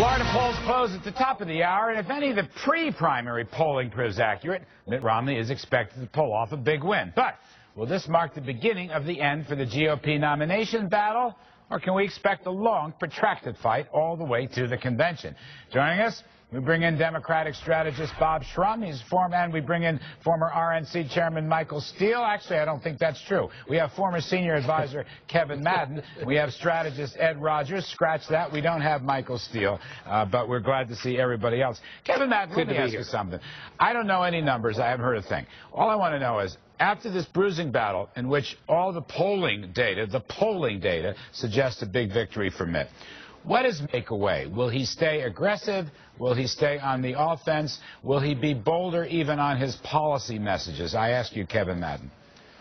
Florida polls close at the top of the hour, and if any of the pre-primary polling proves accurate, Mitt Romney is expected to pull off a big win. But will this mark the beginning of the end for the GOP nomination battle, or can we expect a long, protracted fight all the way to the convention? Joining us, we bring in Democratic strategist Bob Shrum. And we bring in former RNC chairman Michael Steele. Actually, I don't think that's true. We have former senior advisor Kevin Madden. We have strategist Ed Rogers. Scratch that. We don't have Michael Steele, but we're glad to see everybody else. Kevin Madden, let me ask you something. I don't know any numbers. I haven't heard a thing. All I want to know is, after this bruising battle in which all the polling data suggests a big victory for Mitt, what is make away? Will he stay aggressive? Will he stay on the offense? Will he be bolder even on his policy messages? I ask you, Kevin Madden.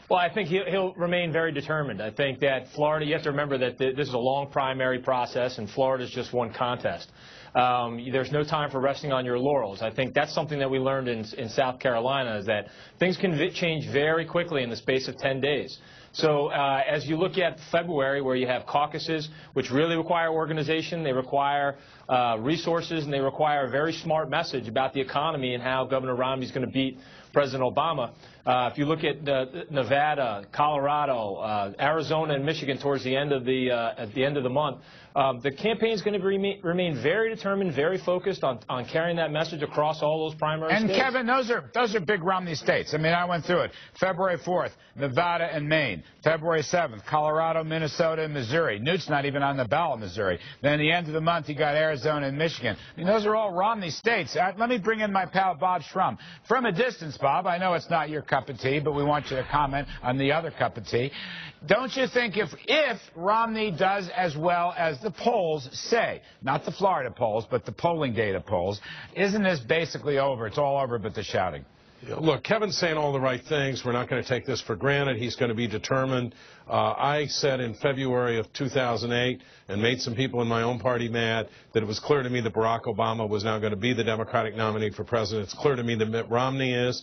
Well, I think he'll remain very determined. I think that Florida, you have to remember that this is a long primary process, and Florida is just one contest. There's no time for resting on your laurels. I think that's something that we learned in South Carolina, is that things can change very quickly in the space of 10 days. So as you look at February, where you have caucuses, which really require organization, they require resources, and they require a very smart message about the economy and how Governor Romney is going to beat President Obama. If you look at Nevada, Colorado, Arizona, and Michigan towards the end of the month, the campaign is going to remain very determined, very focused on carrying that message across all those primary states. And Kevin, those are big Romney states. I mean, I went through it. February 4th, Nevada and Maine. February 7th, Colorado, Minnesota, and Missouri. Newt's not even on the ballot, Missouri. Then at the end of the month, you got Arizona and Michigan. I mean, those are all Romney states. Let me bring in my pal Bob Shrum. From a distance, Bob, I know it's not your cup of tea, but we want you to comment on the other cup of tea. Don't you think if Romney does as well as the polls say, not the Florida polls, but the polling data polls, isn't this basically over? It's all over but the shouting. Look, Kevin's saying all the right things. We're not going to take this for granted. He's going to be determined. I said in February of 2008, and made some people in my own party mad, that it was clear to me that Barack Obama was now going to be the Democratic nominee for president. It's clear to me that Mitt Romney is.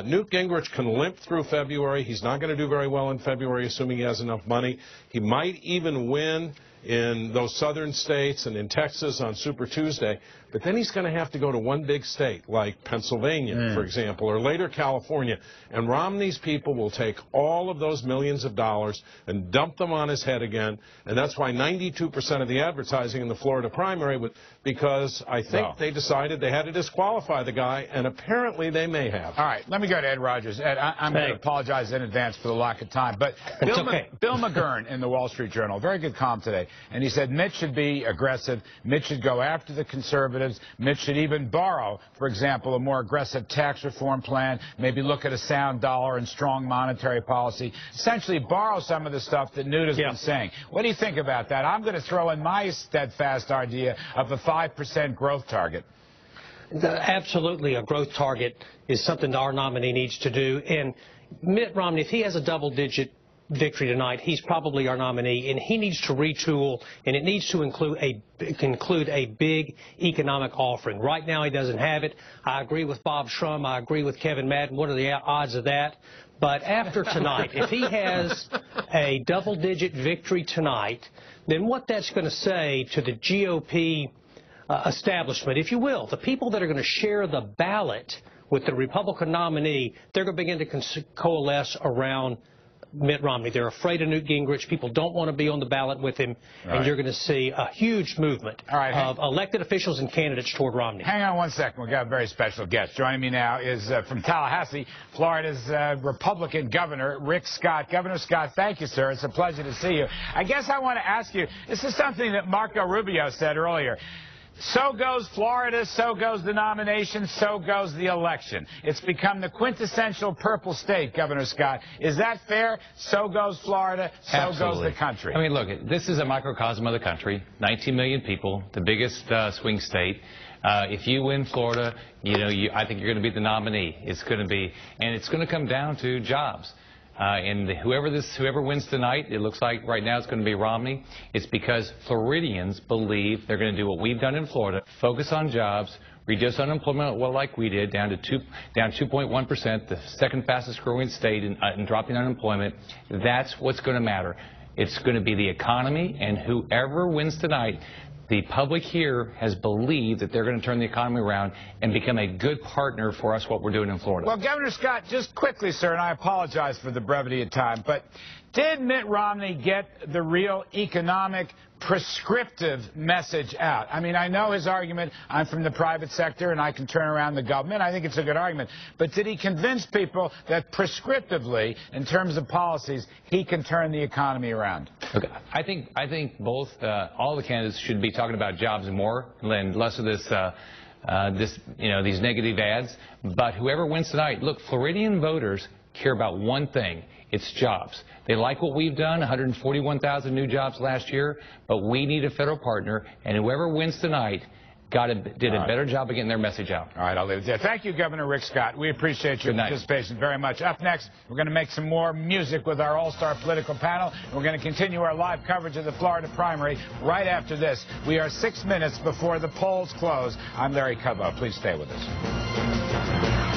Newt Gingrich can limp through February. He's not going to do very well in February, assuming he has enough money. He might even win in those southern states and in Texas on Super Tuesday, but then he's going to have to go to one big state like Pennsylvania, for example, or later California, and Romney's people will take all of those millions of dollars and dump them on his head again, and that's why 92% of the advertising in the Florida primary was because I think they decided they had to disqualify the guy, and apparently they may have. All right, let me go to Ed Rogers. Ed, I'm going to apologize in advance for the lack of time, but Bill McGurn in the Wall Street Journal, very good column today, and he said Mitt should be aggressive, Mitt should go after the conservatives, Mitt should even borrow, for example, a more aggressive tax reform plan, maybe look at a sound dollar and strong monetary policy, essentially borrow some of the stuff that Newt has been saying. What do you think about that? I'm going to throw in my steadfast idea of a 5% growth target. Absolutely, a growth target is something our nominee needs to do. And Mitt Romney, if he has a double-digit victory tonight, he's probably our nominee, and he needs to retool, and it needs to include a big economic offering. Right now, he doesn't have it. I agree with Bob Shrum. I agree with Kevin Madden. What are the odds of that? But after tonight, if he has a double-digit victory tonight, then what that's going to say to the GOP establishment, if you will, the people that are going to share the ballot with the Republican nominee, they're going to begin to coalesce around Mitt Romney. They're afraid of Newt Gingrich. People don't want to be on the ballot with him, and you're going to see a huge movement of elected officials and candidates toward Romney. Hang on one second. We've got a very special guest. Joining me now is from Tallahassee, Florida's Republican governor, Rick Scott. Governor Scott, thank you, sir. It's a pleasure to see you. I guess I want to ask you, this is something that Marco Rubio said earlier. So goes Florida, so goes the nomination, so goes the election. It's become the quintessential purple state, Governor Scott. Is that fair? So goes Florida, so goes the country. I mean, look, this is a microcosm of the country. 19 million people, the biggest swing state. If you win Florida, I think you're going to be the nominee. It's going to be, and it's going to come down to jobs. And whoever wins tonight, it looks like right now it's going to be Romney. It's because Floridians believe they're going to do what we've done in Florida, focus on jobs, reduce unemployment, well, like we did, down 2.1%, the second fastest growing state in dropping unemployment. That's what's going to matter. It's going to be the economy, and whoever wins tonight, the public here has believed that they're going to turn the economy around and become a good partner for us, what we're doing in Florida. Well, Governor Scott, just quickly, sir, and I apologize for the brevity of time, but did Mitt Romney get the real economic prescriptive message out? I mean, I know his argument, I'm from the private sector and I can turn around the government. I think it's a good argument. But did he convince people that prescriptively, in terms of policies, he can turn the economy around? Okay. I think both, all the candidates should be talking about jobs more and less of this, these negative ads. But whoever wins tonight, look, Floridian voters care about one thing. It's jobs. They like what we've done, 141,000 new jobs last year, but we need a federal partner, and whoever wins tonight did a better job of getting their message out. All right, I'll leave it there. Thank you, Governor Rick Scott. We appreciate your participation very much. Up next, we're going to make some more music with our all-star political panel. We're going to continue our live coverage of the Florida primary right after this. We are 6 minutes before the polls close. I'm Larry Kudlow. Please stay with us.